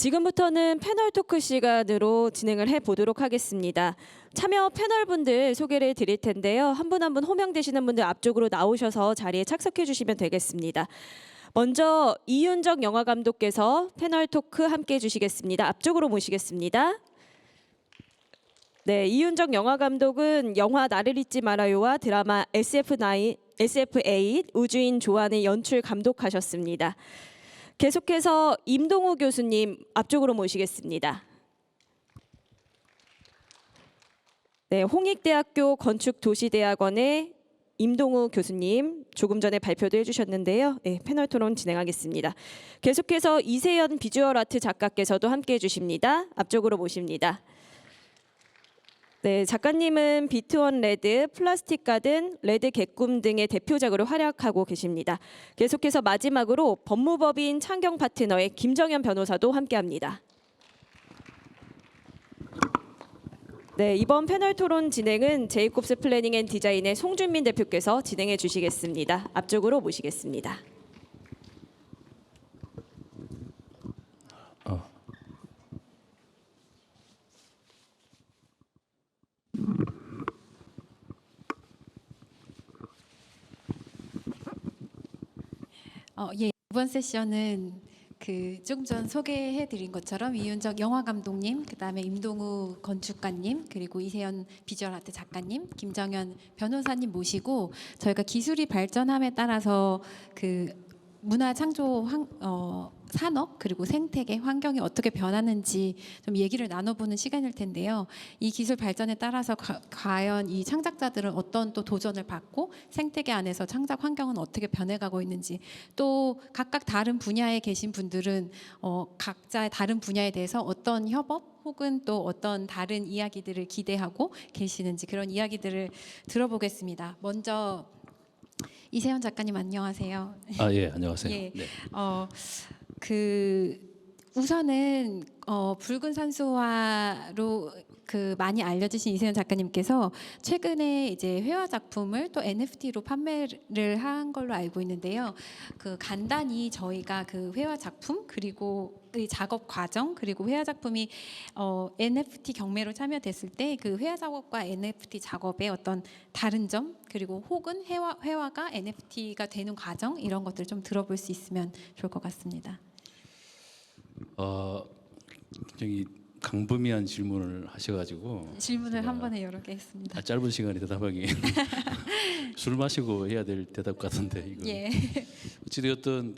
지금부터는 패널 토크 시간으로 진행을 해보도록 하겠습니다. 참여 패널분들 소개를 드릴 텐데요. 한 분 한 분 호명되시는 분들 앞쪽으로 나오셔서 자리에 착석해 주시면 되겠습니다. 먼저 이윤정 영화감독께서 패널 토크 함께 해주시겠습니다. 앞쪽으로 모시겠습니다. 네, 이윤정 영화감독은 영화 나를 잊지 말아요와 드라마 SF8 우주인 조안의 연출 감독하셨습니다. 계속해서 임동우 교수님 앞쪽으로 모시겠습니다. 네, 홍익대학교 건축도시대학원의 임동우 교수님 조금 전에 발표도 해주셨는데요. 네, 패널 토론 진행하겠습니다. 계속해서 이세연 비주얼 아트 작가께서도 함께해 주십니다. 앞쪽으로 모십니다. 네, 작가님은 비트원 레드, 플라스틱 가든, 레드 개꿈 등의 대표작으로 활약하고 계십니다. 계속해서 마지막으로 법무법인 창경 파트너의 김정현 변호사도 함께합니다. 네, 이번 패널 토론 진행은 제이콥스 플래닝 앤 디자인의 송준민 대표께서 진행해 주시겠습니다. 앞쪽으로 모시겠습니다. 예, 이번 세션은 조금 전 소개해드린 것처럼 이윤정 영화 감독님, 그다음에 임동우 건축가님, 그리고 이세연 비주얼 아트 작가님, 김정현 변호사님 모시고 저희가 기술이 발전함에 따라서 문화 창조 산업 그리고 생태계 환경이 어떻게 변하는지 좀 얘기를 나눠보는 시간일 텐데요. 이 기술 발전에 따라서 과연 이 창작자들은 어떤 또 도전을 받고 생태계 안에서 창작 환경은 어떻게 변해가고 있는지, 또 각각 다른 분야에 계신 분들은 각자의 다른 분야에 대해서 어떤 협업 혹은 또 어떤 다른 이야기들을 기대하고 계시는지 그런 이야기들을 들어보겠습니다. 먼저 이세연 작가님 안녕하세요. 예, 안녕하세요. 예, 네. 우선은 붉은 산수화로 많이 알려지신 이세연 작가님께서 최근에 이제 회화 작품을 또 NFT로 판매를 한 걸로 알고 있는데요. 간단히 저희가 회화 작품 그리고 의 작업 과정 그리고 회화 작품이 NFT 경매로 참여됐을 때 회화 작업과 NFT 작업의 어떤 다른 점 그리고 혹은 회화가 NFT가 되는 과정 이런 것들 좀 들어볼 수 있으면 좋을 것 같습니다. 굉장히 강범위한 질문을 하셔가지고 질문을 한 번에 여러 개 했습니다. 짧은 시간에 대답하기 술 마시고 해야 될 대답 같은데 이거. 예. 어찌되었든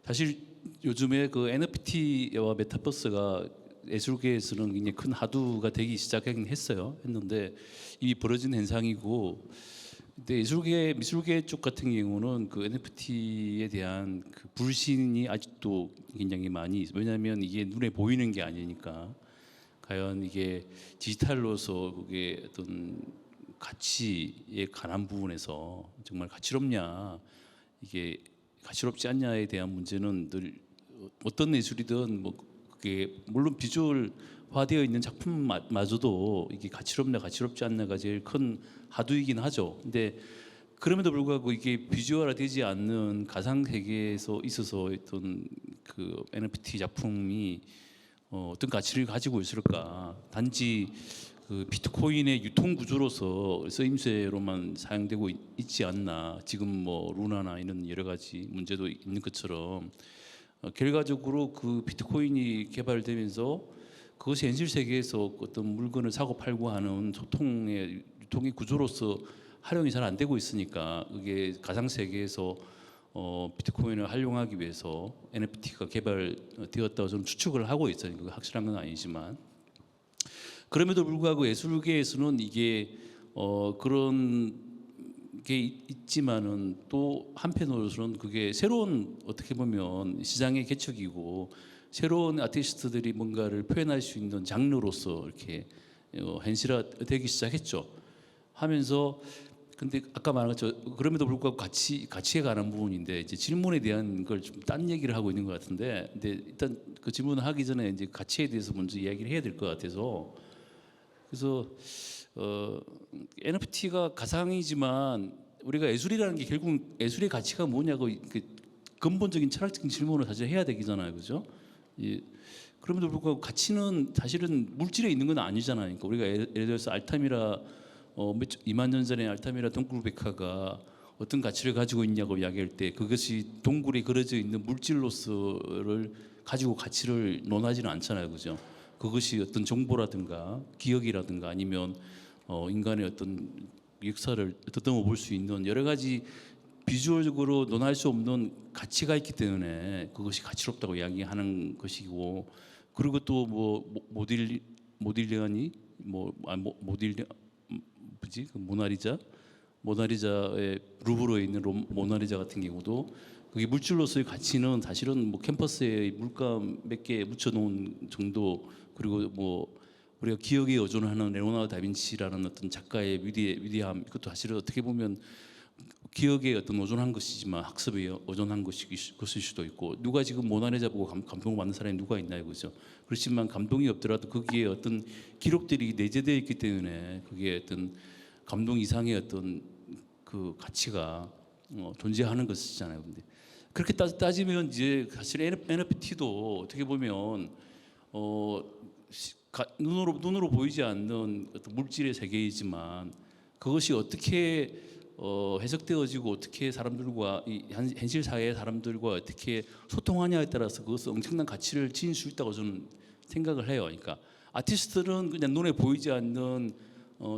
사실 요즘에 NFT와 메타버스가 예술계에서는 굉장히 큰 하두가 되기 시작하긴 했는데 이미 벌어진 현상이고, 근데 미술계 쪽 같은 경우는 NFT에 대한 불신이 아직도 굉장히 많이 있어요. 왜냐하면 이게 눈에 보이는 게 아니니까. 과연 이게 디지털로서 그게 어떤 가치에 관한 부분에서 정말 가치롭냐, 이게 가치롭지 않냐에 대한 문제는 늘 어떤 예술이든 그게 물론 비주얼화되어 있는 작품마저도 이게 가치롭냐 가치롭지 않냐가 제일 큰 하두이긴 하죠. 근데 그럼에도 불구하고 이게 비주얼화되지 않는 가상 세계에서 있어서 어떤 NFT 작품이 어떤 가치를 가지고 있을까? 단지 비트코인의 유통 구조로서 쓰임새로만 사용되고 있지 않나? 지금 루나나 이런 여러 가지 문제도 있는 것처럼 결과적으로 비트코인이 개발되면서 그것이 현실 세계에서 어떤 물건을 사고 팔고 하는 유통의 구조로서 활용이 잘 안 되고 있으니까 그게 가상 세계에서 비트코인을 활용하기 위해서 NFT가 개발되었다고 저는 추측을 하고 있어요. 그거 확실한 건 아니지만, 그럼에도 불구하고 예술계에서는 이게 그런 게 있지만은 또 한편으로서는 그게 새로운 어떻게 보면 시장의 개척이고 새로운 아티스트들이 뭔가를 표현할 수 있는 장르로서 이렇게 현실화되기 시작했죠. 하면서 근데 아까 말한 것처럼 그럼에도 불구하고 가치에 관한 부분인데 이제 질문에 대한 걸 좀 딴 얘기를 하고 있는 것 같은데, 근데 일단 그 질문을 하기 전에 이제 가치에 대해서 먼저 이야기를 해야 될 것 같아서, 그래서 NFT가 가상이지만 우리가 예술이라는 게 결국 예술의 가치가 뭐냐고 근본적인 철학적인 질문을 사실 해야 되잖아요, 그죠? 예. 그럼에도 불구하고 가치는 사실은 물질에 있는 건 아니잖아요. 그러니까 우리가 예를 들어서 알타미라 2만 년 전에 알타미라 동굴백화가 어떤 가치를 가지고 있냐고 이야기할 때 그것이 동굴에 그려져 있는 물질로서를 가지고 가치를 논하지는 않잖아요, 그죠? 그것이 어떤 정보라든가 기억이라든가 아니면 인간의 어떤 역사를 더듬어 볼 수 있는 여러 가지 비주얼적으로 논할 수 없는 가치가 있기 때문에 그것이 가치롭다고 이야기하는 것이고, 그리고 또 뭐 모딜리아니 모딜리 뭐지 그 모나리자의 루브르에 있는 모나리자 같은 경우도 그게 물질로서의 가치는 사실은 뭐 캠퍼스에 물감 몇 개 묻혀놓은 정도, 그리고 뭐 우리가 기억에 의존하는 레오나르도 다빈치라는 어떤 작가의 위대함, 이것도 사실은 어떻게 보면 기억에 어떤 의존한 것이지만 학습에 의존한 것일 수도 있고, 누가 지금 모나리자 보고 감동을 받는 사람이 누가 있나요, 그죠? 그렇지만 감동이 없더라도 거기에 어떤 기록들이 내재되어 있기 때문에 그게 어떤 감동 이상의 어떤 그 가치가 존재하는 것이잖아요. 근데 그렇게 따지면 이제 사실 NFT도 어떻게 보면 눈으로 보이지 않는 어떤 물질의 세계이지만 그것이 어떻게 해석되어지고 어떻게 사람들과 이 현실 사회의 사람들과 어떻게 소통하냐에 따라서 그것은 엄청난 가치를 지닐 수 있다고 저는 생각을 해요. 그러니까 아티스트는 그냥 눈에 보이지 않는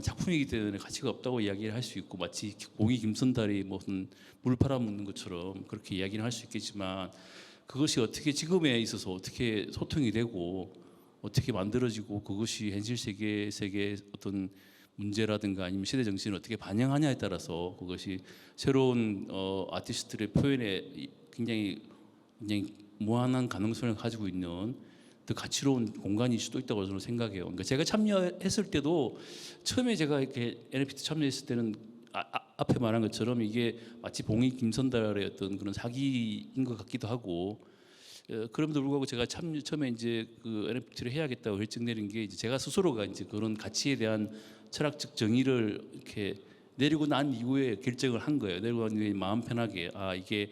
작품이기 때문에 가치가 없다고 이야기를 할 수 있고, 마치 공이 김선달이 무슨 물 팔아먹는 것처럼 그렇게 이야기를 할 수 있겠지만, 그것이 어떻게 지금에 있어서 어떻게 소통이 되고 어떻게 만들어지고 그것이 현실 세계의 어떤 문제라든가 아니면 시대 정신을 어떻게 반영하냐에 따라서 그것이 새로운 아티스트들의 표현에 굉장히 무한한 가능성을 가지고 있는 더 가치로운 공간일 수도 있다고 저는 생각해요. 그러니까 제가 참여했을 때도 처음에 제가 이렇게 NFT 참여했을 때는 앞에 말한 것처럼 이게 마치 봉이 김선달의 어떤 그런 사기인 것 같기도 하고, 그럼에도 불구하고 제가 처음에 이제 그 NFT를 해야겠다고 결정 내린 게 이제 제가 스스로가 이제 그런 가치에 대한 철학적 정의를 이렇게 내리고 난 이후에 결정을 한 거예요. 내리고 난 이후에 마음 편하게 이게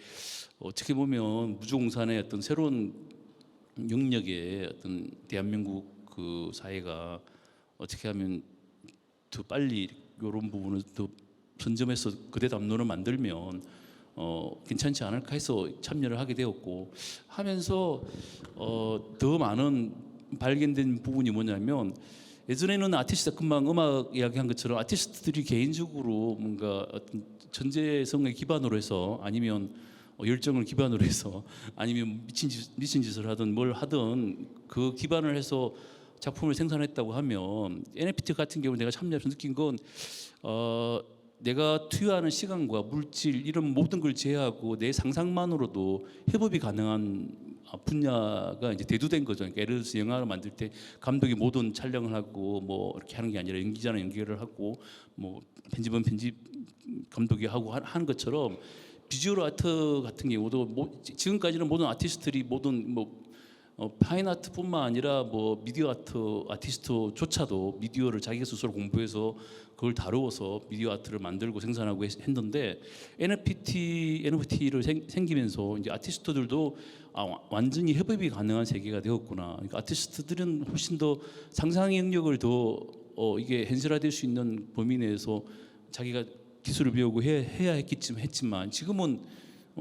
어떻게 보면 무주공산의 어떤 새로운 영역의 어떤 대한민국 그 사회가 어떻게 하면 더 빨리 이런 부분을 더 선점해서 그대 담론을 만들면 괜찮지 않을까 해서 참여를 하게 되었고, 하면서 더 많은 발견된 부분이 뭐냐면, 예전에는 아티스트 금방 음악 이야기한 것처럼 아티스트들이 개인적으로 뭔가 어떤 전재성을 기반으로 해서 아니면 열정을 기반으로 해서 아니면 미친 짓을 하든 뭘 하든 그 기반을 해서 작품을 생산했다고 하면, NFT 같은 경우 내가 참여해서 느낀 건 내가 투여하는 시간과 물질 이런 모든 걸 제외하고 내 상상만으로도 협업이 가능한 분야가 이제 대두된 거죠. 그러니까 예를 들어서 영화를 만들 때 감독이 모든 촬영을 하고 뭐 이렇게 하는 게 아니라 연기자는 연기를 하고 뭐 편집은 편집 감독이 하고 하는 것처럼, 비주얼 아트 같은 경우도 지금까지는 모든 아티스트들이 모든 파인 아트뿐만 아니라 미디어 아티스트조차도 미디어를 자기가 스스로 공부해서 그걸 다루어서 미디어 아트를 만들고 생산하고 했는데, NFT를 생기면서 이제 아티스트들도 완전히 협업이 가능한 세계가 되었구나. 그러니까 아티스트들은 훨씬 더 상상의 영역을 더 이게 현실화될 수 있는 범위 내에서 자기가 기술을 배우고 해야 했지만 지금은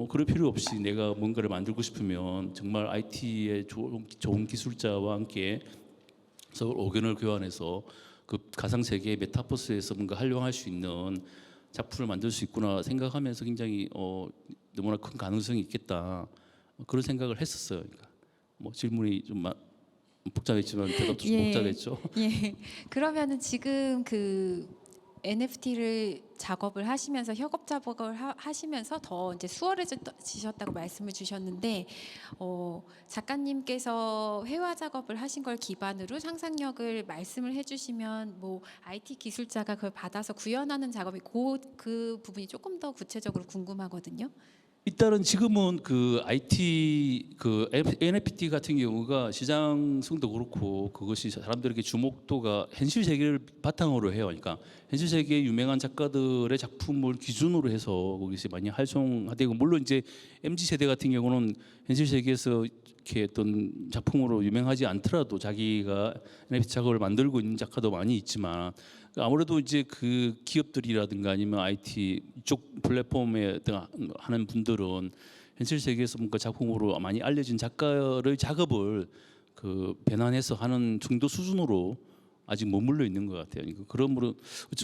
그럴 필요 없이 내가 뭔가를 만들고 싶으면 정말 IT의 좋은 기술자와 함께 서로 의견을 교환해서 그 가상 세계의 메타버스에서 뭔가 활용할 수 있는 작품을 만들 수 있구나 생각하면서 굉장히 너무나 큰 가능성이 있겠다, 그런 생각을 했었어요. 그러니까 질문이 좀 복잡했지만 대답도 좀 복잡했죠. 예. 그러면은 지금 그 NFT를 작업을 하시면서 협업 작업을 하시면서 더 이제 수월해지셨다고 말씀을 주셨는데, 작가님께서 회화 작업을 하신 걸 기반으로 상상력을 말씀을 해주시면 IT 기술자가 그걸 받아서 구현하는 작업이 그 부분이 조금 더 구체적으로 궁금하거든요. 일단은 지금은 그 IT 그 NFT 같은 경우가 시장성도 그렇고 그것이 사람들에게 주목도가 현실 세계를 바탕으로 해요. 그러니까 현실 세계의 유명한 작가들 작가들의 작품을 기준으로 해서 거기서 많이 활성화되고, 물론 이제 MZ 세대 같은 경우는 현실 세계에서 이렇게 어떤 작품으로 유명하지 않더라도 자기가 NFT 작업을 만들고 있는 작가도 많이 있지만, 아무래도 이제 그 기업들이라든가 아니면 IT 이쪽 플랫폼에 하는 분들은 현실 세계에서 뭔가 작품으로 많이 알려진 작가의 작업을 그 변환해서 하는 정도 수준으로 아직 머물러 있는 것 같아요. 그러니까 그러므로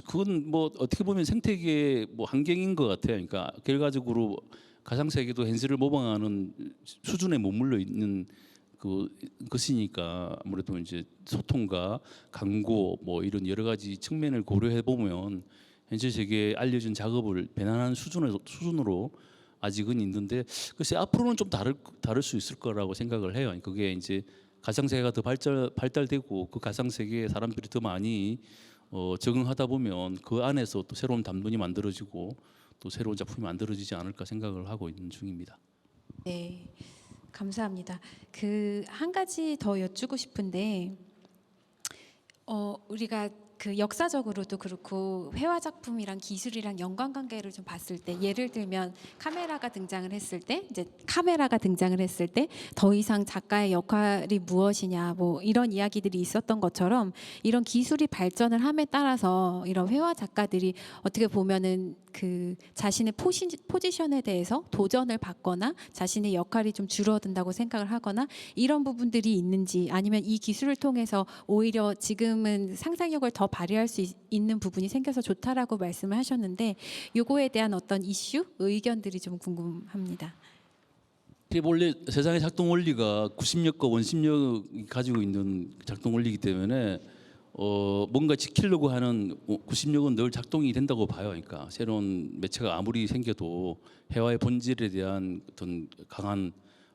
그건 뭐 어떻게 보면 생태계의 뭐 한계인 것 같아요. 그러니까 결과적으로 가상 세계도 현실을 모방하는 수준에 머물러 있는 것이니까, 아무래도 이제 소통과 광고 뭐 이런 여러 가지 측면을 고려해 보면 현실 세계에 알려진 작업을 배난하는 수준으로 아직은 있는데, 글쎄 앞으로는 좀 다를 수 있을 거라고 생각을 해요. 그게 이제 가상 세계가 더 발달되고 그 가상 세계에 사람들이 더 많이 적응하다 보면 그 안에서 또 새로운 담론이 만들어지고 또 새로운 작품이 만들어지지 않을까 생각을 하고 있는 중입니다. 네, 감사합니다. 그 한 가지 더 여쭈고 싶은데, 우리가 그 역사적으로도 그렇고 회화 작품이랑 기술이랑 연관관계를 좀 봤을 때, 예를 들면 카메라가 등장을 했을 때 더 이상 작가의 역할이 무엇이냐, 뭐 이런 이야기들이 있었던 것처럼, 이런 기술이 발전을 함에 따라서 이런 회화 작가들이 어떻게 보면은 그 자신의 포지션에 대해서 도전을 받거나 자신의 역할이 좀 줄어든다고 생각을 하거나 이런 부분들이 있는지, 아니면 이 기술을 통해서 오히려 지금은 상상력을 더 발휘할 수 있는 부분이 생겨서 좋다라고 말씀을 하셨는데, 요거에 대한 어떤 이슈, 의견들이 좀 궁금합니다. 원래 세상의 작동 원리가 구심력과 원심력이 가지고 있는 작동 원리이기 때문에 뭔가 지키려고 하는 구심력은 늘 작동이 된다고 봐요. 그러니까 새로운 매체가 아무리 생겨도 회화의 본질에 대한 어떤 강한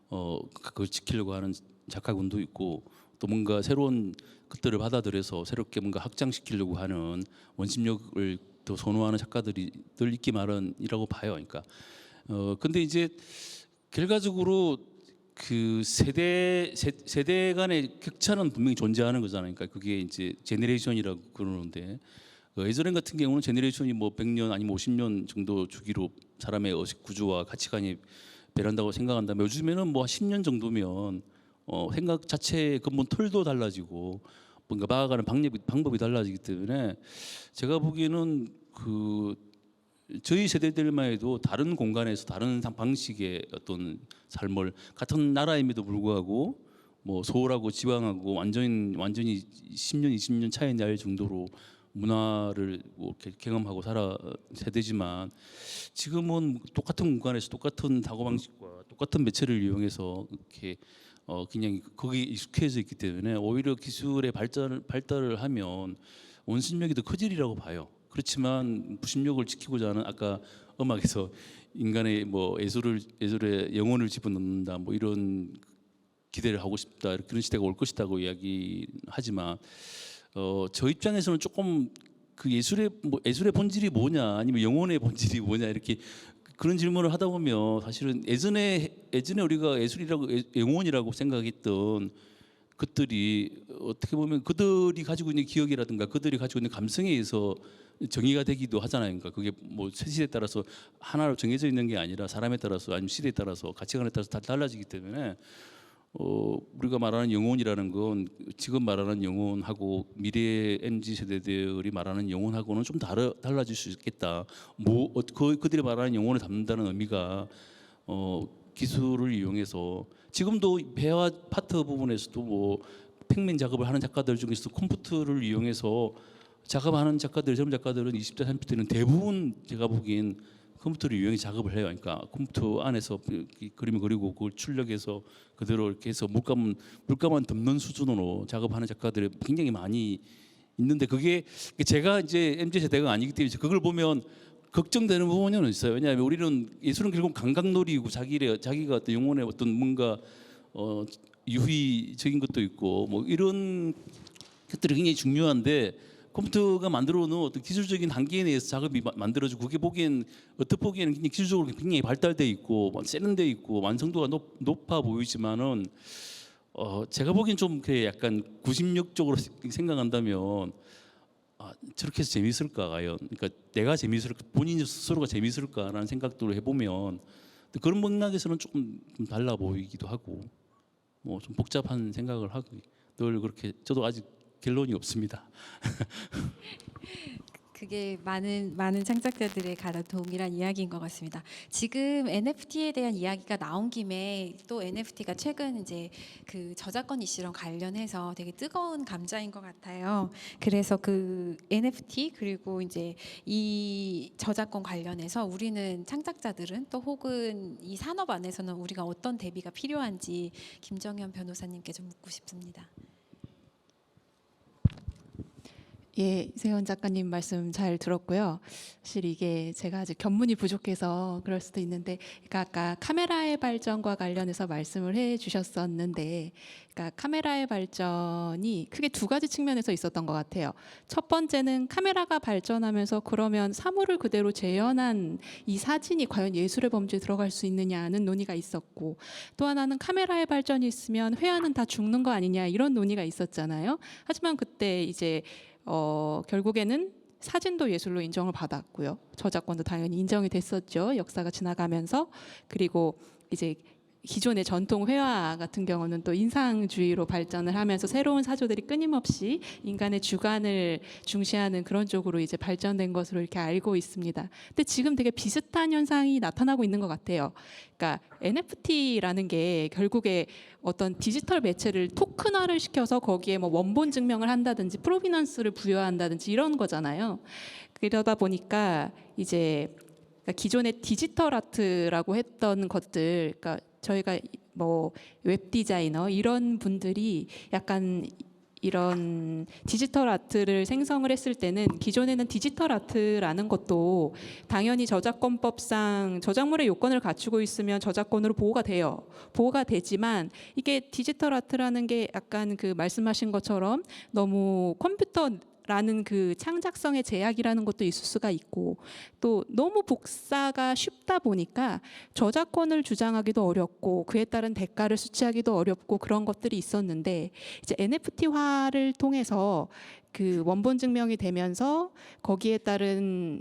그걸 지키려고 하는 작가군도 있고, 또 뭔가 새로운 것들을 받아들여서 새롭게 뭔가 확장시키려고 하는 원심력을 더 선호하는 작가들이 늘 있기 마련이라고 봐요. 그러니까 근데 이제 결과적으로 그 세대 간의 격차는 분명히 존재하는 거잖아요. 그러니까 그게 이제 제너레이션이라고 그러는데, 예전 같은 경우는 제너레이션이 뭐 100년 아니면 50년 정도 주기로 사람의 의식 구조와 가치관이 변한다고 생각한다면, 요즘에는 뭐 10년 정도면 생각 자체의 근본 틀도 달라지고 뭔가 봐가는 방법이 달라지기 때문에, 제가 보기에는 그 저희 세대들만 해도 다른 공간에서 다른 방식의 어떤 삶을, 같은 나라임에도 불구하고 뭐 서울하고 지방하고 완전히 10년 20년 차이 날 정도로 문화를 뭐 경험하고 살아 세대지만, 지금은 똑같은 공간에서 똑같은 사고 방식과 똑같은 매체를 이용해서 이렇게 그냥 거기에 익숙해져 있기 때문에 오히려 기술의 발달을 하면 원심력이 더 커지리라고 봐요. 그렇지만 부심력을 지키고자 하는, 아까 음악에서 인간의 뭐 예술의 영혼을 집어넣는다 뭐 이런 기대를 하고 싶다, 그런 시대가 올 것이다고 이야기하지만, 저 입장에서는 조금 그 예술의 본질이 뭐냐, 아니면 영혼의 본질이 뭐냐, 이렇게 그런 질문을 하다 보면 사실은 예전에 우리가 예술이라고 영혼이라고 생각했던 것들이 어떻게 보면 그들이 가지고 있는 기억이라든가 그들이 가지고 있는 감성에 의해서 정의가 되기도 하잖아요. 그러니까 그게 뭐 시대에 따라서 하나로 정해져 있는 게 아니라 사람에 따라서, 아니면 시대에 따라서, 가치관에 따라서 다 달라지기 때문에 우리가 말하는 영혼이라는 건 지금 말하는 영혼하고 미래의 MZ 세대들이 말하는 영혼하고는 좀 달라질 수 있겠다. 뭐 그들이 말하는 영혼을 담는다는 의미가 기술을 이용해서, 지금도 회화 파트 부분에서도 뭐 평면 작업을 하는 작가들 중에서 컴퓨터를 이용해서 작업하는 젊은 작가들은 20대 30대는 대부분 제가 보기엔 컴퓨터를 이용해 작업을 해요. 그러니까 컴퓨터 안에서 그림을 그리고 그걸 출력해서 그대로 이렇게 해서 물감만 덮는 수준으로 작업하는 작가들이 굉장히 많이 있는데, 그게 제가 이제 MZ 세대가 아니기 때문에 그걸 보면 걱정되는 부분은 있어요. 왜냐하면 우리는 예술은 결국 감각놀이고 자기가 어떤 영혼의 어떤 뭔가 유희적인 것도 있고 뭐 이런 것들이 굉장히 중요한데, 컴퓨터가 만들어 놓은 어떤 기술적인 한계에 의해서 작업이 만들어지고, 그게 어떻게 보기에는 굉장히 기술적으로 굉장히 발달돼 있고 세련돼 있고 완성도가 높아 보이지만은 제가 보기엔 좀 약간 구심력적으로 생각한다면 저렇게 해서 재밌을까 과연? 그러니까 내가 재밌을까, 본인 스스로가 재밌을까라는 생각도 해보면 그런 맥락에서는 조금 좀 달라 보이기도 하고 뭐 좀 복잡한 생각을 하고 늘 그렇게 저도 아직 결론이 없습니다. 그게 많은 창작자들의 가장 동일한 이야기인 것 같습니다. 지금 NFT에 대한 이야기가 나온 김에 또 NFT가 최근 이제 그 저작권 이슈랑 관련해서 되게 뜨거운 감자인 것 같아요. 그래서 그 NFT 그리고 이제 이 저작권 관련해서 우리는 창작자들은 또 혹은 이 산업 안에서는 우리가 어떤 대비가 필요한지 김정현 변호사님께 좀 묻고 싶습니다. 예, 이세현 작가님 말씀 잘 들었고요. 사실 이게 제가 아직 견문이 부족해서 그럴 수도 있는데, 그러니까 아까 카메라의 발전과 관련해서 말씀을 해주셨었는데, 그러니까 카메라의 발전이 크게 두 가지 측면에서 있었던 것 같아요. 첫 번째는 카메라가 발전하면서 그러면 사물을 그대로 재현한 이 사진이 과연 예술의 범주에 들어갈 수 있느냐는 논의가 있었고, 또 하나는 카메라의 발전이 있으면 회화는 다 죽는 거 아니냐 이런 논의가 있었잖아요. 하지만 그때 이제 결국에는 사진도 예술로 인정을 받았고요. 저작권도 당연히 인정이 됐었죠. 역사가 지나가면서. 그리고 이제 기존의 전통 회화 같은 경우는 또 인상주의로 발전을 하면서 새로운 사조들이 끊임없이 인간의 주관을 중시하는 그런 쪽으로 이제 발전된 것으로 이렇게 알고 있습니다. 근데 지금 되게 비슷한 현상이 나타나고 있는 것 같아요. 그러니까 NFT라는 게 결국에 어떤 디지털 매체를 토큰화를 시켜서 거기에 뭐 원본 증명을 한다든지 프로비넌스를 부여한다든지 이런 거잖아요. 그러다 보니까 이제 기존의 디지털 아트라고 했던 것들, 그러니까 저희가 뭐 웹 디자이너 이런 분들이 약간 이런 디지털 아트를 생성을 했을 때는 기존에는 디지털 아트라는 것도 당연히 저작권법상 저작물의 요건을 갖추고 있으면 저작권으로 보호가 돼요. 보호가 되지만 이게 디지털 아트라는 게 약간 그 말씀하신 것처럼 너무 컴퓨터라는 그 창작성의 제약이라는 것도 있을 수가 있고, 또 너무 복사가 쉽다 보니까 저작권을 주장하기도 어렵고 그에 따른 대가를 수취하기도 어렵고 그런 것들이 있었는데, 이제 NFT화를 통해서 그 원본 증명이 되면서 거기에 따른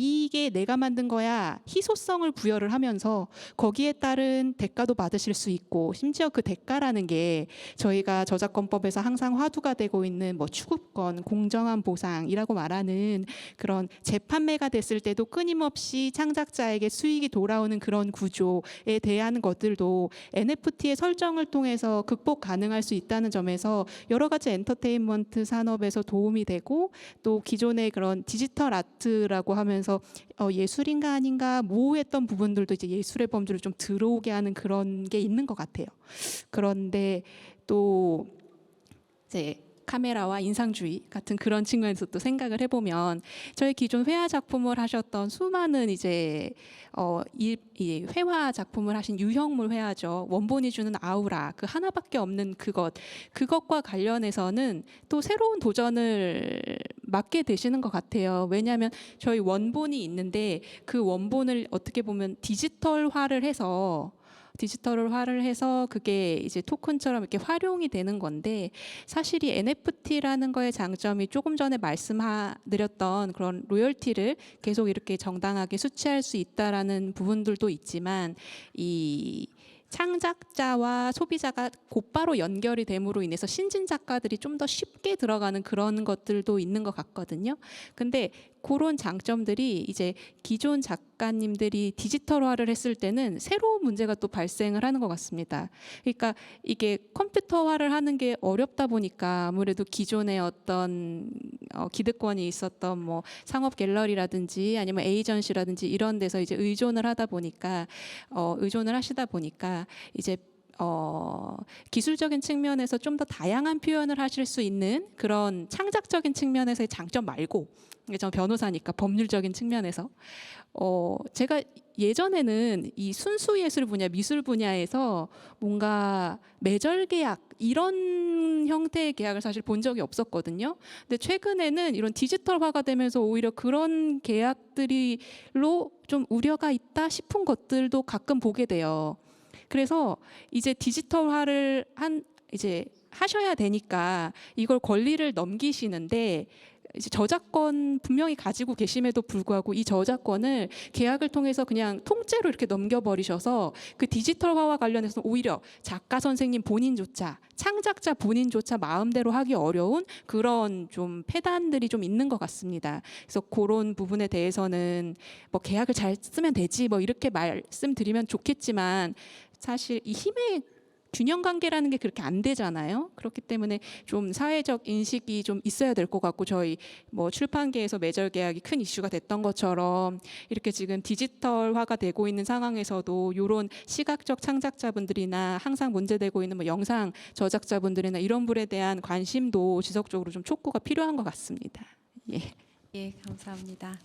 이게 내가 만든 거야 희소성을 부여를 하면서 거기에 따른 대가도 받으실 수 있고, 심지어 그 대가라는 게 저희가 저작권법에서 항상 화두가 되고 있는 뭐 추구권, 공정한 보상이라고 말하는 그런 재판매가 됐을 때도 끊임없이 창작자에게 수익이 돌아오는 그런 구조에 대한 것들도 NFT의 설정을 통해서 극복 가능할 수 있다는 점에서 여러 가지 엔터테인먼트 산업에서 도움이 되고, 또 기존의 그런 디지털 아트라고 하면서 예술인가 아닌가 모호했던 부분들도 이제 예술의 범주를 좀 들어오게 하는 그런 게 있는 것 같아요. 그런데 또 이제 카메라와 인상주의 같은 그런 측면에서 또 생각을 해보면 저희 기존 회화 작품을 하셨던 수많은 이제 이 회화 작품을 하신 유형물 회화죠. 원본이 주는 아우라, 그 하나밖에 없는 그것과 관련해서는 또 새로운 도전을 맡게 되시는 것 같아요. 왜냐하면 저희 원본이 있는데 그 원본을 어떻게 보면 디지털화를 해서 그게 이제 토큰처럼 이렇게 활용이 되는 건데, 사실 이 NFT라는 거의 장점이 조금 전에 말씀드렸던 그런 로열티를 계속 이렇게 정당하게 수취할 수 있다라는 부분들도 있지만, 이 창작자와 소비자가 곧바로 연결이 됨으로 인해서 신진 작가들이 좀 더 쉽게 들어가는 그런 것들도 있는 것 같거든요. 근데 그런 장점들이 이제 기존 작가님들이 디지털화를 했을 때는 새로운 문제가 또 발생을 하는 것 같습니다. 그러니까 이게 컴퓨터화를 하는 게 어렵다 보니까 아무래도 기존의 어떤 기득권이 있었던 뭐 상업 갤러리라든지 아니면 에이전시라든지 이런 데서 이제 의존을 하시다 보니까 이제 기술적인 측면에서 좀 더 다양한 표현을 하실 수 있는 그런 창작적인 측면에서의 장점 말고, 저 변호사니까 법률적인 측면에서 제가 예전에는 이 순수 예술 분야, 미술 분야에서 뭔가 매절 계약 이런 형태의 계약을 사실 본 적이 없었거든요. 근데 최근에는 이런 디지털화가 되면서 오히려 그런 계약들로 좀 우려가 있다 싶은 것들도 가끔 보게 돼요. 그래서 이제 디지털화를 이제 하셔야 되니까 이걸 권리를 넘기시는데 이제 저작권 분명히 가지고 계심에도 불구하고 이 저작권을 계약을 통해서 그냥 통째로 이렇게 넘겨버리셔서 그 디지털화와 관련해서 오히려 작가 선생님 본인조차 창작자 본인조차 마음대로 하기 어려운 그런 좀 폐단들이 좀 있는 것 같습니다. 그래서 그런 부분에 대해서는 뭐 계약을 잘 쓰면 되지 뭐 이렇게 말씀드리면 좋겠지만 사실 이 힘의 균형 관계라는 게 그렇게 안 되잖아요. 그렇기 때문에 좀 사회적 인식이 좀 있어야 될 것 같고 저희 뭐 출판계에서 매절 계약이 큰 이슈가 됐던 것처럼 이렇게 지금 디지털화가 되고 있는 상황에서도 이런 시각적 창작자분들이나 항상 문제되고 있는 뭐 영상 저작자분들이나 이런 분에 대한 관심도 지속적으로 좀 촉구가 필요한 것 같습니다. 예. 예, 감사합니다.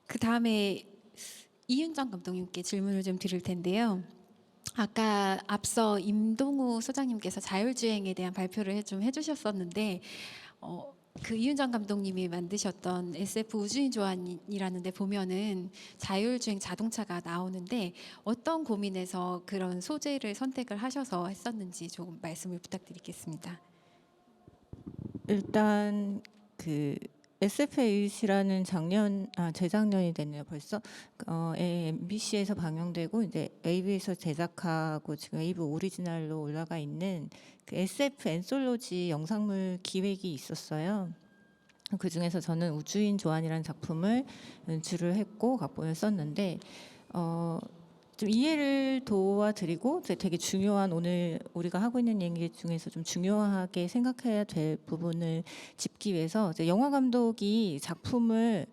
그 다음에 이윤정 감독님께 질문을 좀 드릴 텐데요. 아까 앞서 임동우 소장님께서 자율주행에 대한 발표를 좀 해주셨었는데 그 이윤정 감독님이 만드셨던 SF 우주인 조안이라는 데 보면은 자율주행 자동차가 나오는데 어떤 고민에서 그런 소재를 선택을 하셔서 했었는지 조금 말씀을 부탁드리겠습니다. 일단 그 SFAC라는 재작년이 됐네요 벌써. MBC에서 방영되고 이제 AB에서 제작하고 지금 웨이브 오리지널로 올라가 있는 그 SF 앤솔로지 영상물 기획이 있었어요. 그 중에서 저는 우주인 조안이라는 작품을 연출을 했고 각본을 썼는데 좀 이해를 도와드리고 되게 중요한 오늘 우리가 하고 있는 얘기 중에서 좀 중요하게 생각해야 될 부분을 짚기 위해서 이제 영화 감독이 작품을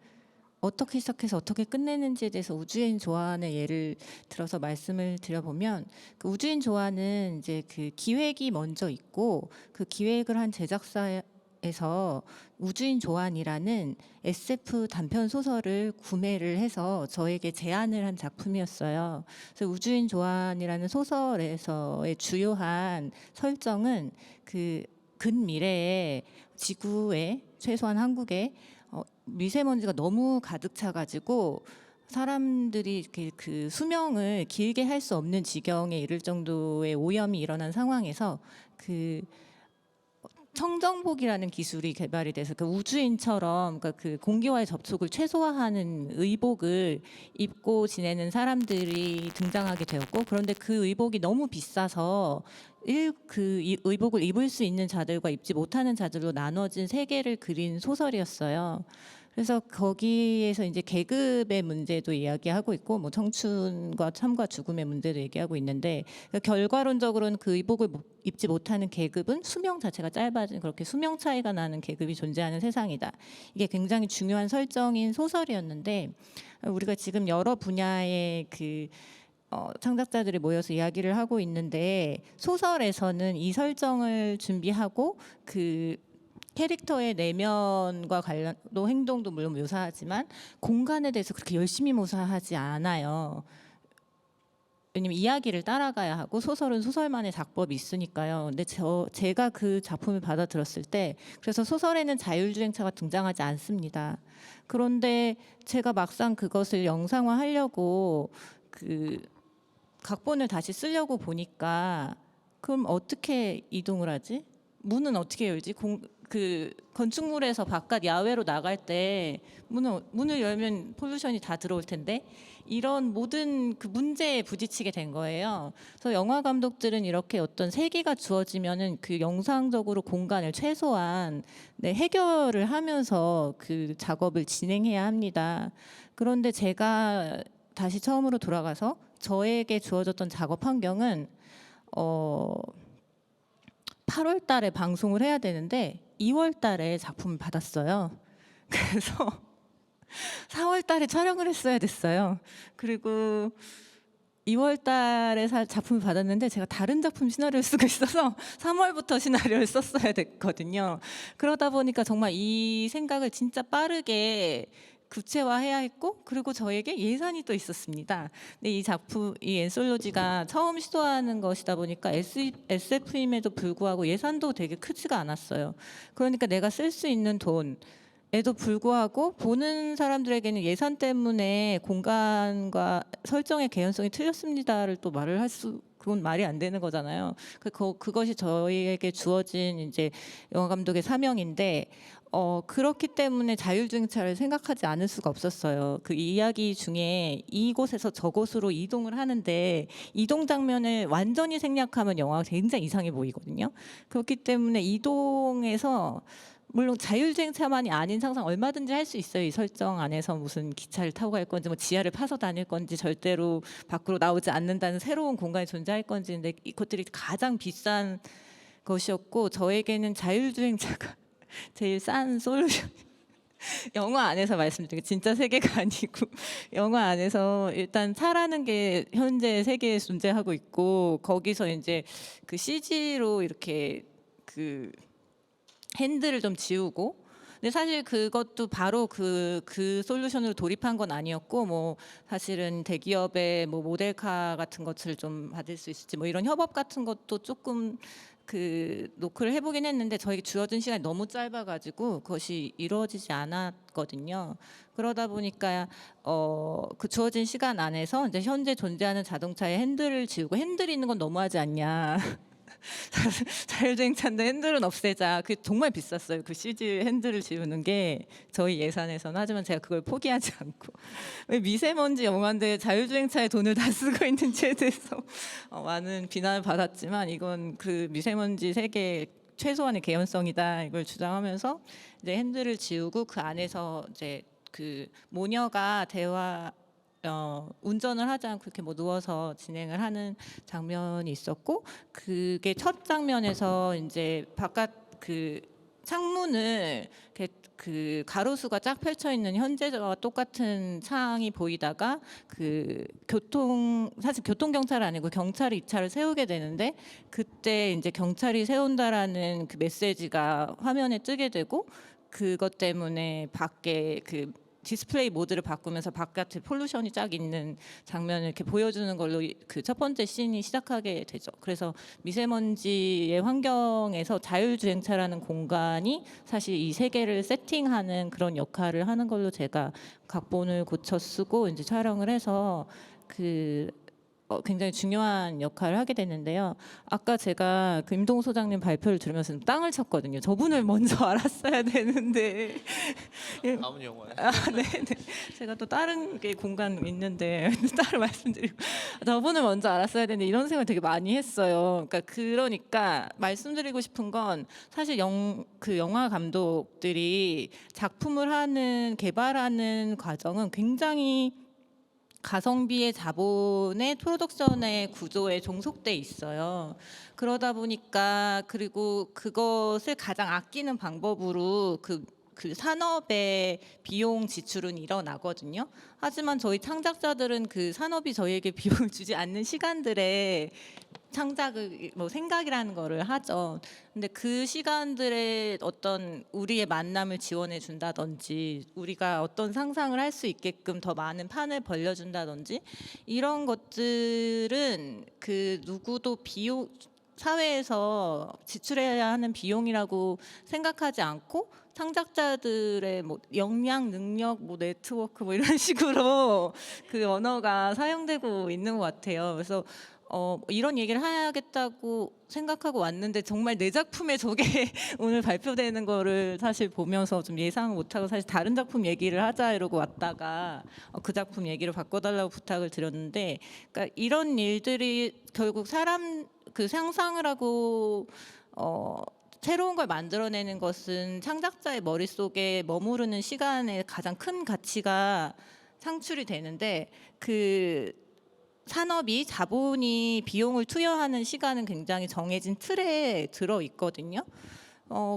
어떻게 시작해서 어떻게 끝내는지에 대해서 우주인 조안의 예를 들어서 말씀을 드려보면 그 우주인 조안은 이제 그 기획이 먼저 있고 그 기획을 한 제작사에서 우주인 조안이라는 SF 단편 소설을 구매를 해서 저에게 제안을 한 작품이었어요. 그래서 우주인 조안이라는 소설에서의 주요한 설정은 그 근미래에 지구에 최소한 한국에 미세먼지가 너무 가득 차가지고 사람들이 이렇게 그 수명을 길게 할 수 없는 지경에 이를 정도의 오염이 일어난 상황에서 그 청정복이라는 기술이 개발이 돼서 그 우주인처럼 그러니까 그 공기와의 접촉을 최소화하는 의복을 입고 지내는 사람들이 등장하게 되었고 그런데 그 의복이 너무 비싸서 이 의복을 입을 수 있는 자들과 입지 못하는 자들로 나눠진 세계를 그린 소설이었어요. 그래서 거기에서 이제 계급의 문제도 이야기하고 있고 뭐 청춘과 삶과 죽음의 문제도 얘기하고 있는데 그러니까 결과론적으로는 그 의복을 입지 못하는 계급은 수명 자체가 짧아진 그렇게 수명 차이가 나는 계급이 존재하는 세상이다. 이게 굉장히 중요한 설정인 소설이었는데 우리가 지금 여러 분야의 그 창작자들이 모여서 이야기를 하고 있는데 소설에서는 이 설정을 준비하고 그 캐릭터의 내면과 관련도 행동도 물론 묘사하지만 공간에 대해서 그렇게 열심히 묘사하지 않아요. 왜냐면 이야기를 따라가야 하고 소설은 소설만의 작법이 있으니까요. 근데 제가 그 작품을 받아들였을 때 그래서 소설에는 자율주행차가 등장하지 않습니다. 그런데 제가 막상 그것을 영상화하려고 그 각본을 다시 쓰려고 보니까 그럼 어떻게 이동을 하지? 문은 어떻게 열지? 그 건축물에서 바깥 야외로 나갈 때 문을 열면 폴루션이 다 들어올 텐데 이런 모든 그 문제에 부딪히게 된 거예요. 그래서 영화 감독들은 이렇게 어떤 세계가 주어지면은 그 영상적으로 공간을 최소한 해결을 하면서 그 작업을 진행해야 합니다. 그런데 제가 다시 처음으로 돌아가서 저에게 주어졌던 작업 환경은 8월 달에 방송을 해야 되는데 2월 달에 작품을 받았어요. 그래서 4월 달에 촬영을 했어야 됐어요. 그리고 2월 달에 작품을 받았는데 제가 다른 작품 시나리오를 쓰고 있어서 3월부터 시나리오를 썼어야 됐거든요. 그러다 보니까 정말 이 생각을 진짜 빠르게 구체화해야 했고 그리고 저에게 예산이 또 있었습니다. 근데 이 작품, 이 앤솔로지가 처음 시도하는 것이다 보니까 SF임에도 불구하고 예산도 되게 크지가 않았어요. 그러니까 내가 쓸 수 있는 돈에도 불구하고 보는 사람들에게는 예산 때문에 공간과 설정의 개연성이 틀렸습니다를 또 말을 할 수가 그건 말이 안 되는 거잖아요. 그것이 저희에게 주어진 이제 영화 감독의 사명인데 그렇기 때문에 자율주행차를 생각하지 않을 수가 없었어요. 그 이야기 중에 이곳에서 저곳으로 이동을 하는데 이동 장면을 완전히 생략하면 영화가 굉장히 이상해 보이거든요. 그렇기 때문에 이동에서 물론 자율주행차만이 아닌 상상 얼마든지 할 수 있어요. 이 설정 안에서 무슨 기차를 타고 갈 건지 뭐 지하를 파서 다닐 건지 절대로 밖으로 나오지 않는다는 새로운 공간이 존재할 건지 근데 이것들이 가장 비싼 것이었고 저에게는 자율주행차가 제일 싼 솔루션. 영화 안에서 말씀드리고 진짜 세계가 아니고 영화 안에서 일단 차라는 게 현재 세계에 존재하고 있고 거기서 이제 그 CG로 이렇게 그 핸들을 좀 지우고 근데 사실 그것도 바로 그 솔루션으로 돌입한 건 아니었고 뭐 사실은 대기업의 뭐 모델카 같은 것을 좀 받을 수 있을지 뭐 이런 협업 같은 것도 조금 그 노크를 해보긴 했는데 저에게 주어진 시간이 너무 짧아가지고 그것이 이루어지지 않았거든요. 그러다 보니까 그 주어진 시간 안에서 이제 현재 존재하는 자동차의 핸들을 지우고 핸들이 있는 건 너무하지 않냐. 자율주행차인데 핸들은 없애자. 그게 정말 비쌌어요. 그 CG 핸들을 지우는 게 저희 예산에서는. 하지만 제가 그걸 포기하지 않고 왜 미세먼지 영화인데 자율주행차에 돈을 다 쓰고 있는지에 대해서 많은 비난을 받았지만 이건 그 미세먼지 세계 최소한의 개연성이다 이걸 주장하면서 이제 핸들을 지우고 그 안에서 이제 그 모녀가 운전을 하지 않고 이렇게 뭐 누워서 진행을 하는 장면이 있었고 그게 첫 장면에서 이제 바깥 그 창문을 이렇게 그 가로수가 쫙 펼쳐 있는 현재와 똑같은 창이 보이다가 그 사실 교통 경찰 아니고 경찰이 이 차를 세우게 되는데 그때 이제 경찰이 세운다라는 그 메시지가 화면에 뜨게 되고 그것 때문에 밖에 그 디스플레이 모드를 바꾸면서 바깥에 폴루션이 쫙 있는 장면을 이렇게 보여주는 걸로 그 첫 번째 씬이 시작하게 되죠. 그래서 미세먼지의 환경에서 자율주행차라는 공간이 사실 이 세계를 세팅하는 그런 역할을 하는 걸로 제가 각본을 고쳐 쓰고 이제 촬영을 해서 굉장히 중요한 역할을 하게 됐는데요. 아까 제가 그 임동우 소장님 발표를 들으면서 땅을 쳤거든요. 저분을 먼저 알았어야 되는데. 다음 영화에. 네네. 제가 또 다른 게 공간 있는데 따로 말씀드리고 저분을 먼저 알았어야 되는데 이런 생각을 되게 많이 했어요. 그러니까 말씀드리고 싶은 건 사실 그 영화 감독들이 작품을 개발하는 과정은 굉장히 가성비의 자본의 프로덕션의 구조에 종속돼 있어요. 그러다 보니까 그리고 그것을 가장 아끼는 방법으로 그 산업의 비용 지출은 일어나거든요. 하지만 저희 창작자들은 그 산업이 저희에게 비용을 주지 않는 시간들에 창작을 뭐 생각이라는 거를 하죠. 근데 그 시간들에 어떤 우리의 만남을 지원해 준다든지 우리가 어떤 상상을 할 수 있게끔 더 많은 판을 벌려준다든지 이런 것들은 그 누구도 사회에서 지출해야 하는 비용이라고 생각하지 않고 창작자들의 뭐 역량, 능력, 뭐 네트워크 뭐 이런 식으로 그 언어가 사용되고 있는 것 같아요. 그래서 이런 얘기를 해야겠다고 생각하고 왔는데 정말 내 작품에 저게 오늘 발표되는 거를 사실 보면서 좀 예상을 못하고 사실 다른 작품 얘기를 하자 이러고 왔다가 그 작품 얘기를 바꿔달라고 부탁을 드렸는데 그러니까 이런 일들이 결국 사람 그 상상을 하고 새로운 걸 만들어내는 것은 창작자의 머릿속에 머무르는 시간에 가장 큰 가치가 창출이 되는데 그 산업이 자본이 비용을 투여하는 시간은 굉장히 정해진 틀에 들어 있거든요.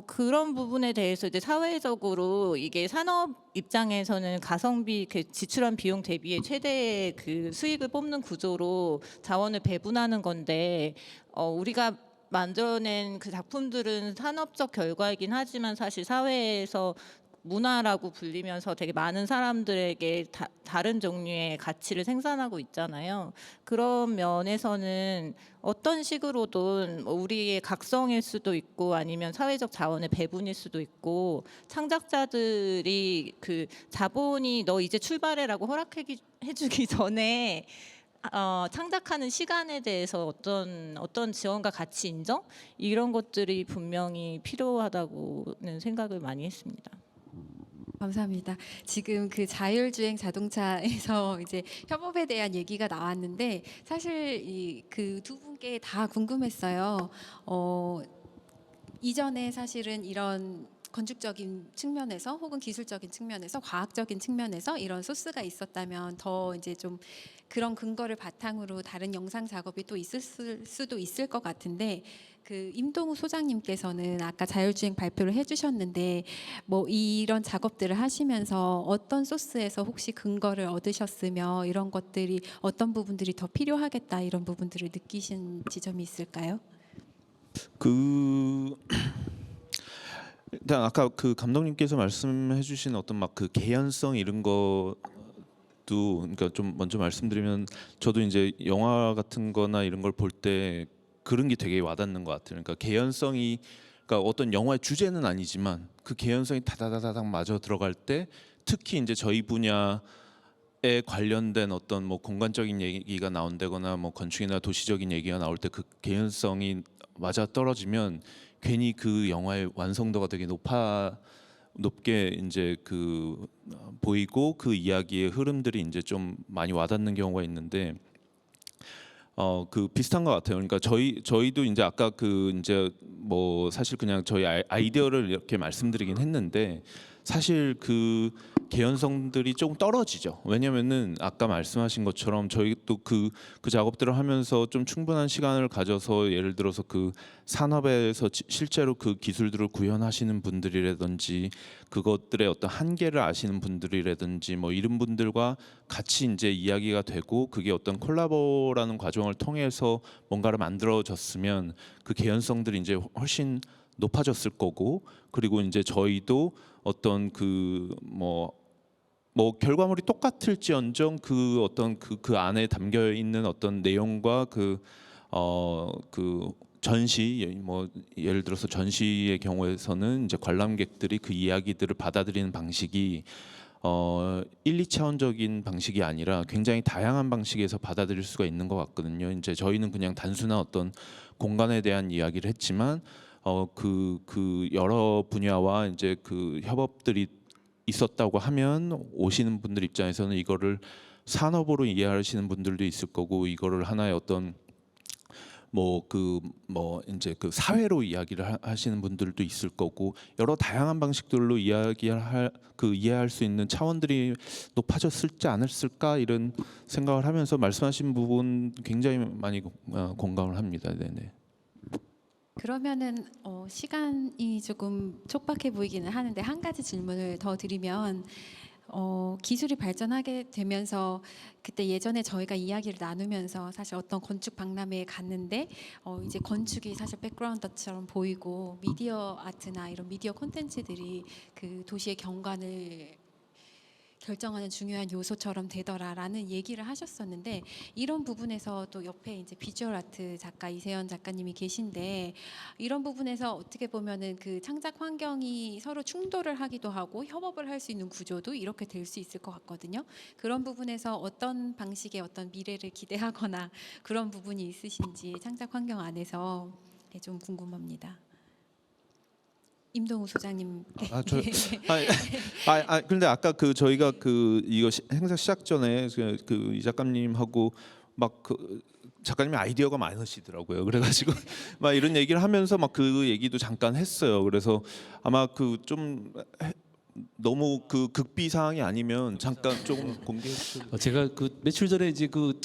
그런 부분에 대해서 이제 사회적으로 이게 산업 입장에서는 가성비 지출한 비용 대비의 최대의 그 수익을 뽑는 구조로 자원을 배분하는 건데 우리가 만들어낸 그 작품들은 산업적 결과이긴 하지만 사실 사회에서 문화라고 불리면서 되게 많은 사람들에게 다른 종류의 가치를 생산하고 있잖아요. 그런 면에서는 어떤 식으로든 뭐 우리의 각성일 수도 있고 아니면 사회적 자원의 배분일 수도 있고 창작자들이 그 자본이 너 이제 출발해라고 허락해주기 전에 창작하는 시간에 대해서 어떤 지원과 가치 인정 이런 것들이 분명히 필요하다고는 생각을 많이 했습니다. 감사합니다. 지금 그 자율주행 자동차에서 이제 협업에 대한 얘기가 나왔는데 사실 그 두 분께 다 궁금했어요. 이전에 사실은 이런 건축적인 측면에서 혹은 기술적인 측면에서 과학적인 측면에서 이런 소스가 있었다면 더 이제 좀 그런 근거를 바탕으로 다른 영상 작업이 또 있을 수도 있을 것 같은데 그 임동우 소장님께서는 아까 자율주행 발표를 해주셨는데 뭐 이런 작업들을 하시면서 어떤 소스에서 혹시 근거를 얻으셨으며 이런 것들이 어떤 부분들이 더 필요하겠다 이런 부분들을 느끼신 지점이 있을까요? 그 일단 아까 그 감독님께서 말씀해주신 어떤 막 그 개연성 이런 것도 그러니까 좀 먼저 말씀드리면 저도 이제 영화 같은 거나 이런 걸 볼 때 그런 게 되게 와닿는 것 같아요. 그러니까 개연성이 그러니까 어떤 영화의 주제는 아니지만 그 개연성이 다다다닥 맞아 들어갈 때 특히 이제 저희 분야에 관련된 어떤 뭐 공간적인 얘기가 나온다거나 뭐 건축이나 도시적인 얘기가 나올 때 그 개연성이 맞아 떨어지면 괜히 그 영화의 완성도가 되게 높게 이제 그 보이고 그 이야기의 흐름들이 이제 좀 많이 와닿는 경우가 있는데 그 비슷한 것 같아요. 그러니까 저희도 이제 아까 그 이제 뭐 사실 그냥 저희 아이디어를 이렇게 말씀드리긴 했는데 사실 그 개연성들이 조금 떨어지죠. 왜냐면은 아까 말씀하신 것처럼 저희도 그 작업들을 하면서 좀 충분한 시간을 가져서 예를 들어서 그 산업에서 실제로 그 기술들을 구현하시는 분들이라든지 그것들의 어떤 한계를 아시는 분들이라든지 뭐 이런 분들과 같이 이제 이야기가 되고 그게 어떤 콜라보라는 과정을 통해서 뭔가를 만들어졌으면 그 개연성들이 이제 훨씬 높아졌을 거고 그리고 이제 저희도 어떤 그 뭐 결과물이 똑같을지언정 그 어떤 그 안에 담겨 있는 어떤 내용과 그 전시 뭐 예를 들어서 전시의 경우에서는 이제 관람객들이 그 이야기들을 받아들이는 방식이 1, 2차원적인 방식이 아니라 굉장히 다양한 방식에서 받아들일 수가 있는 것 같거든요. 이제 저희는 그냥 단순한 어떤 공간에 대한 이야기를 했지만 그 여러 분야와 이제 그 협업들이 있었다고 하면 오시는 분들 입장에서는 이거를 산업으로 이해하시는 분들도 있을 거고 이거를 하나의 어떤 이제 그 사회로 이야기를 하시는 분들도 있을 거고 여러 다양한 방식들로 이해할 수 있는 차원들이 높아졌을지 않았을까 이런 생각을 하면서 말씀하신 부분 굉장히 많이 공감을 합니다. 네네. 그러면은 시간이 조금 촉박해 보이기는 하는데 한 가지 질문을 더 드리면 기술이 발전하게 되면서 그때 예전에 저희가 이야기를 나누면서 사실 어떤 건축 박람회에 갔는데 이제 건축이 사실 백그라운드처럼 보이고 미디어 아트나 이런 미디어 콘텐츠들이 그 도시의 경관을 결정하는 중요한 요소처럼 되더라라는 얘기를 하셨었는데 이런 부분에서 또 옆에 이제 비주얼 아트 작가 이세연 작가님이 계신데 이런 부분에서 어떻게 보면은 그 창작 환경이 서로 충돌을 하기도 하고 협업을 할 수 있는 구조도 이렇게 될 수 있을 것 같거든요. 그런 부분에서 어떤 방식의 어떤 미래를 기대하거나 그런 부분이 있으신지 창작 환경 안에서 좀 궁금합니다. 임동우 소장님. 근데 아까 그 저희가 그 이거 행사 시작 전에 이 작가님하고 막 그 작가님이 아이디어가 많으시더라고요. 그래가지고 막 이런 얘기를 하면서 막 그 얘기도 잠깐 했어요. 그래서 아마 그 좀 너무 그 극비 사항이 아니면 잠깐 조금 공개해 주세요. 제가 그 며칠 전에 이제 그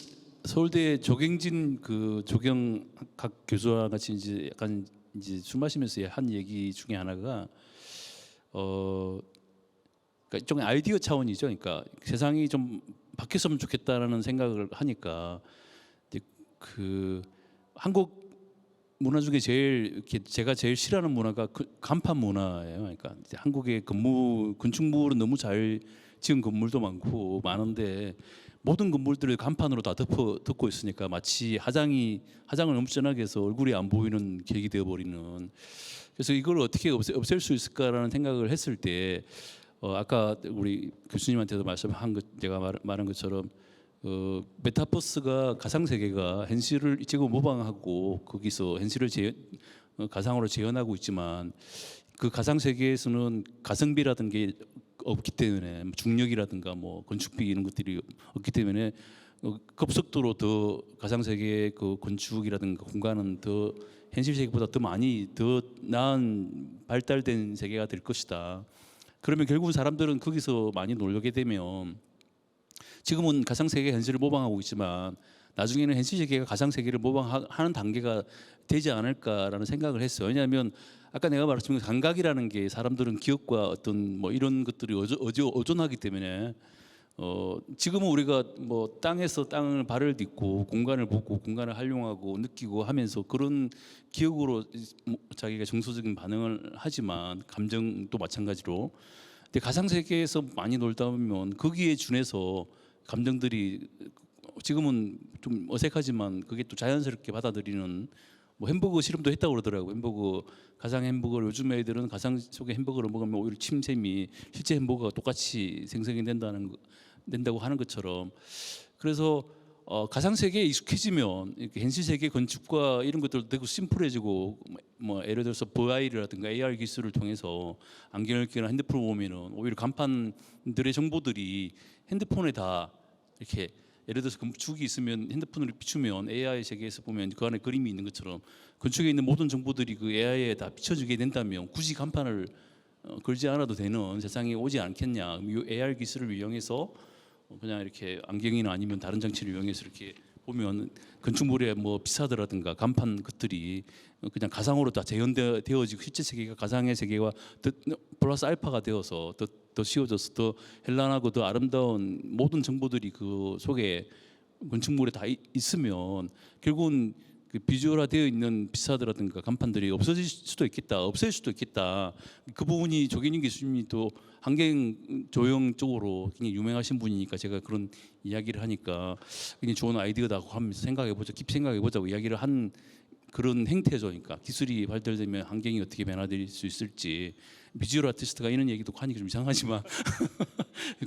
서울대 조경진 그 조경학 교수와 같이 이제 약간 이제 술 마시면서 한 얘기 중에 하나가 그러니까 일종의 아이디어 차원이죠. 그러니까 세상이 좀 바뀌었으면 좋겠다라는 생각을 하니까 이제 그 한국 문화 중에 제가 제일 싫어하는 문화가 그 간판 문화예요. 그러니까 이제 한국의 건축물은 너무 잘 지은 건물도 많은데 모든 건물들을 간판으로 다 덮고 있으니까 마치 화장을 너무 진하게 해서 얼굴이 안 보이는 계획이 되어버리는. 그래서 이걸 어떻게 없앨 수 있을까라는 생각을 했을 때 아까 우리 교수님한테도 말씀한 것 제가 말한 것처럼 메타버스가 가상 세계가 현실을 지금 모방하고 거기서 현실을 가상으로 재현하고 있지만 그 가상 세계에서는 가성비라든 게 없기 때문에 중력이라든가 뭐 건축비 이런 것들이 없기 때문에 급속도로 더 가상 세계의 그 건축이라든가 공간은 더 현실 세계보다 더 많이 더 나은 발달된 세계가 될 것이다. 그러면 결국은 사람들은 거기서 많이 놀게 되면 지금은 가상 세계 현실을 모방하고 있지만 나중에는 현실 세계가 가상 세계를 모방하는 단계가 되지 않을까라는 생각을 했어요. 왜냐하면 아까 내가 말했지만 감각이라는 게 사람들은 기억과 어떤 뭐 이런 것들이 어존하기 때문에 지금은 우리가 뭐 땅에서 땅을 발을 딛고 공간을 보고 공간을 활용하고 느끼고 하면서 그런 기억으로 자기가 정서적인 반응을 하지만 감정도 마찬가지로 근데 가상 세계에서 많이 놀다 보면 거기에 준해서 감정들이 지금은 좀 어색하지만 그게 또 자연스럽게 받아들이는 뭐 햄버거 실험도 했다고 그러더라고요. 햄버거 가상 햄버거를 요즘 애들은 가상 속의 햄버거를 먹으면 오히려 침샘이 실제 햄버거가 똑같이 생성이 된다고 하는 것처럼 그래서 가상 세계에 익숙해지면 이렇게 현실 세계 건축과 이런 것들도 되게 심플해지고 뭐 예를 들어서 VR이라든가 AR 기술을 통해서 안경을 끼거나 핸드폰을 보면은 오히려 간판들의 정보들이 핸드폰에 다 이렇게 예를 들어서 건축이 있으면 핸드폰을 비추면 AI 세계에서 보면 그 안에 그림이 있는 것처럼 건축에 있는 모든 정보들이 그 AI에 다 비춰지게 된다면 굳이 간판을 걸지 않아도 되는 세상이 오지 않겠냐. 이 AR 기술을 이용해서 그냥 이렇게 안경이나 아니면 다른 장치를 이용해서 이렇게 보면 건축물에 뭐 비사드라든가 간판 것들이 그냥 가상으로 다 재현되어지고 실제 세계가 가상의 세계와 더 플러스 알파가 되어서 더 쉬워져서 더 현란하고 더 아름다운 모든 정보들이 그 속에 건축물에 다 있으면 결국은 그 비주얼화되어 있는 비사드라든가 간판들이 없어질 수도 있겠다, 없앨 수도 있겠다. 그 부분이 조기님 교수님이 또 환경 조형 쪽으로 굉장히 유명하신 분이니까 제가 그런 이야기를 하니까 굉장히 좋은 아이디어다고 하면서 깊이 생각해보자고 이야기를 한 그런 행태죠. 그러니까 기술이 발달되면 환경이 어떻게 변화될 수 있을지 비주얼 아티스트가 이런 얘기도 하니까 좀 이상하지만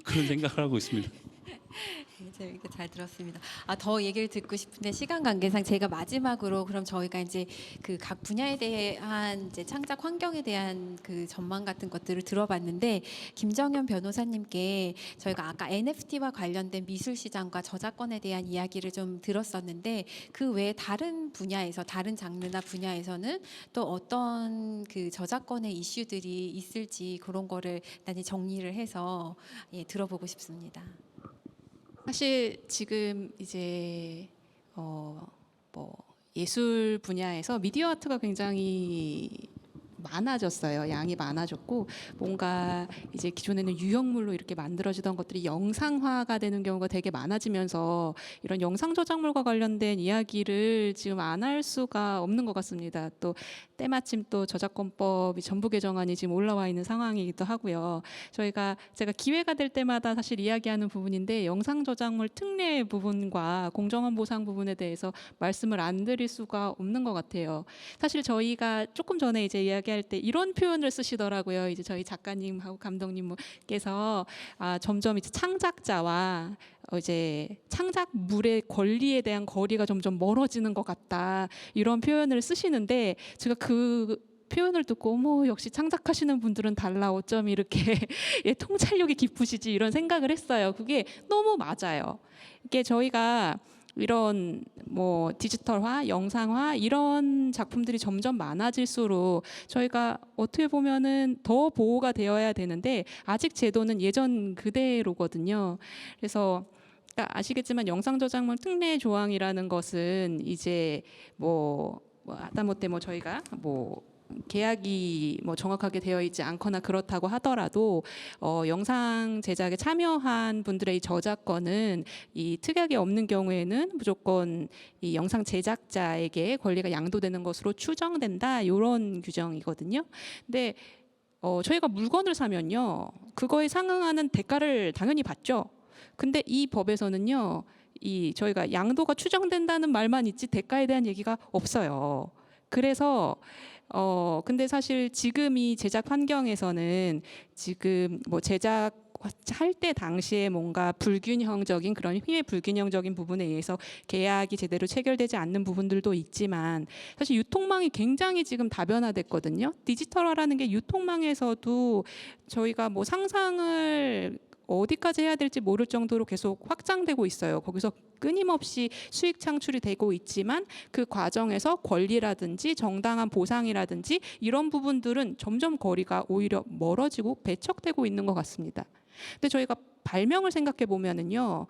그런 생각을 하고 있습니다. 재밌게 잘 들었습니다. 더 얘기를 듣고 싶은데 시간 관계상 제가 마지막으로 그럼 저희가 이제 그 각 분야에 대한 이제 창작 환경에 대한 그 전망 같은 것들을 들어봤는데 김정현 변호사님께 저희가 아까 NFT와 관련된 미술 시장과 저작권에 대한 이야기를 좀 들었었는데 그 외에 다른 분야에서 다른 장르나 분야에서는 또 어떤 그 저작권의 이슈들이 있을지 그런 거를 단히 정리를 해서 들어보고 싶습니다. 사실 지금 이제 뭐 예술 분야에서 미디어 아트가 굉장히 많아졌어요. 양이 많아졌고 뭔가 이제 기존에는 유형물로 이렇게 만들어지던 것들이 영상화가 되는 경우가 되게 많아지면서 이런 영상 저작물과 관련된 이야기를 지금 안 할 수가 없는 것 같습니다. 또 때마침 또 저작권법이 전부 개정안이 지금 올라와 있는 상황이기도 하고요. 제가 기회가 될 때마다 사실 이야기하는 부분인데 영상 저작물 특례 부분과 공정한 보상 부분에 대해서 말씀을 안 드릴 수가 없는 것 같아요. 사실 저희가 조금 전에 이제 이야기할 때 이런 표현을 쓰시더라고요. 이제 저희 작가님하고 감독님께서 점점 이제 창작자와 이제 창작물의 권리에 대한 거리가 점점 멀어지는 것 같다. 이런 표현을 쓰시는데 제가 그 표현을 듣고 어머 역시 창작하시는 분들은 달라 어쩜 이렇게 통찰력이 깊으시지 이런 생각을 했어요. 그게 너무 맞아요. 이게 저희가 이런 뭐 디지털화, 영상화 이런 작품들이 점점 많아질수록 저희가 어떻게 보면은 더 보호가 되어야 되는데 아직 제도는 예전 그대로거든요. 그래서 아시겠지만 영상 저작물 특례 조항이라는 것은 이제 하다못해 저희가 계약이 정확하게 되어 있지 않거나 그렇다고 하더라도 영상 제작에 참여한 분들의 이 저작권은 이 특약이 없는 경우에는 무조건 이 영상 제작자에게 권리가 양도되는 것으로 추정된다 이런 규정이거든요. 근데 저희가 물건을 사면요 그거에 상응하는 대가를 당연히 받죠. 근데 이 법에서는요 저희가 양도가 추정된다는 말만 있지 대가에 대한 얘기가 없어요. 그래서 근데 사실 지금 이 제작 환경에서는 지금 제작 할 때 당시에 뭔가 불균형적인 그런 힘의 불균형적인 부분에 의해서 계약이 제대로 체결되지 않는 부분들도 있지만 사실 유통망이 굉장히 지금 다변화됐거든요. 디지털화라는 게 유통망에서도 저희가 뭐 상상을 어디까지 해야 될지 모를 정도로 계속 확장되고 있어요. 거기서 끊임없이 수익 창출이 되고 있지만 그 과정에서 권리라든지 정당한 보상이라든지 이런 부분들은 점점 거리가 오히려 멀어지고 배척되고 있는 것 같습니다. 근데 저희가 발명을 생각해 보면은요.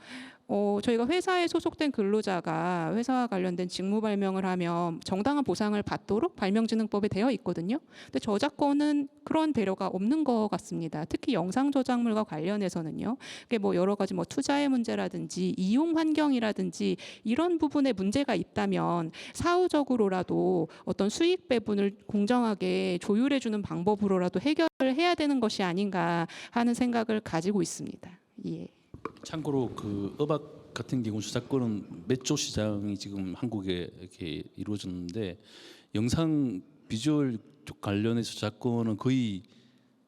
저희가 회사에 소속된 근로자가 회사와 관련된 직무 발명을 하면 정당한 보상을 받도록 발명진흥법에 되어 있거든요. 근데 저작권은 그런 배려가 없는 것 같습니다. 특히 영상 저작물과 관련해서는요. 그게 뭐 여러 가지 뭐 투자의 문제라든지 이용 환경이라든지 이런 부분에 문제가 있다면 사후적으로라도 어떤 수익 배분을 공정하게 조율해 주는 방법으로라도 해결을 해야 되는 것이 아닌가 하는 생각을 가지고 있습니다. 예. 참고로 그 음악 같은 경우 저작권은 몇 조 시장이 지금 한국에 이렇게 이루어졌는데 영상 비주얼 쪽 관련해서 저작권은 거의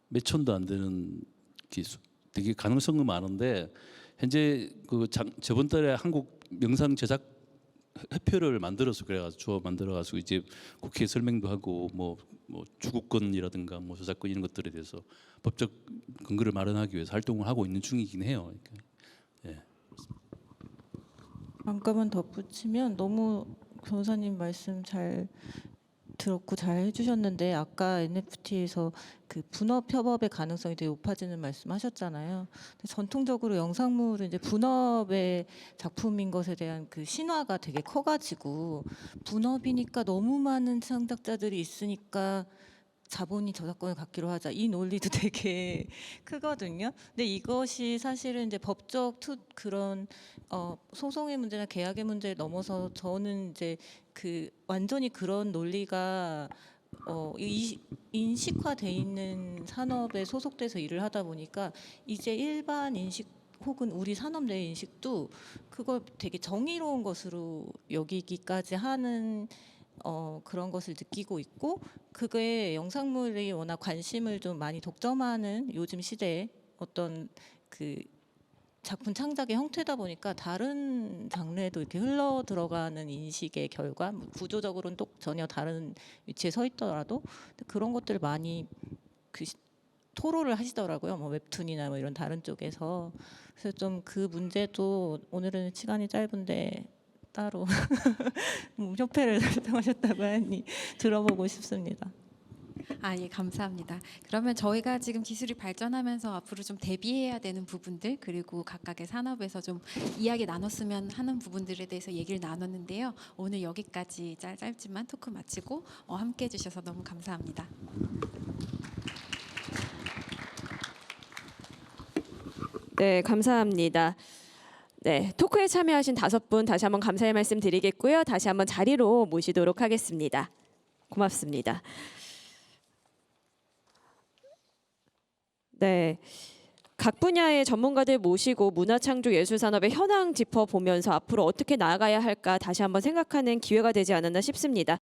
몇 천도 안 되는 기술. 되게 가능성은 많은데 현재 그 저번 달에 한국 영상 제작 협회를 만들어서 그래가지고 조합 만들어가지고 이제 국회에 설명도 하고 뭐 주구권이라든가 뭐 저작권 이런 것들에 대해서 법적 근거를 마련하기 위해서 활동을 하고 있는 중이긴 해요. 그러니까, 예. 잠깐만 덧붙이면 너무 변호사님 말씀 잘 들었고 잘 해주셨는데 아까 NFT에서 그 분업 협업의 가능성이 되게 높아지는 말씀하셨잖아요. 근데 전통적으로 영상물은 이제 분업의 작품인 것에 대한 그 신화가 되게 커가지고 분업이니까 너무 많은 창작자들이 있으니까 자본이 저작권을 갖기로 하자 이 논리도 되게 크거든요. 근데 이것이 사실은 이제 법적 그런 소송의 문제나 계약의 문제를 넘어서 저는 이제 그 완전히 그런 논리가 인식화돼 있는 산업에 소속돼서 일을 하다 보니까 이제 일반 인식 혹은 우리 산업 내 인식도 그걸 되게 정의로운 것으로 여기기까지 하는 그런 것을 느끼고 있고 그게 영상물이 워낙 관심을 좀 많이 독점하는 요즘 시대에 어떤 그 작품 창작의 형태다 보니까 다른 장르에도 이렇게 흘러 들어가는 인식의 결과 뭐 구조적으로는 또 전혀 다른 위치에 서 있더라도 그런 것들을 많이 토로를 하시더라고요. 뭐 웹툰이나 뭐 이런 다른 쪽에서. 그래서 좀 그 문제도 오늘은 시간이 짧은데 따로 협회를 설정하셨다고 하니 들어보고 싶습니다. 예, 감사합니다. 그러면 저희가 지금 기술이 발전하면서 앞으로 좀 대비해야 되는 부분들 그리고 각각의 산업에서 좀 이야기 나눴으면 하는 부분들에 대해서 얘기를 나눴는데요. 오늘 여기까지 짧지만 토크 마치고 함께 해주셔서 너무 감사합니다. 네, 감사합니다. 네, 토크에 참여하신 5분 다시 한번 감사의 말씀 드리겠고요. 다시 한번 자리로 모시도록 하겠습니다. 고맙습니다. 네, 각 분야의 전문가들 모시고 문화창조예술산업의 현황 짚어보면서 앞으로 어떻게 나아가야 할까 다시 한번 생각하는 기회가 되지 않았나 싶습니다.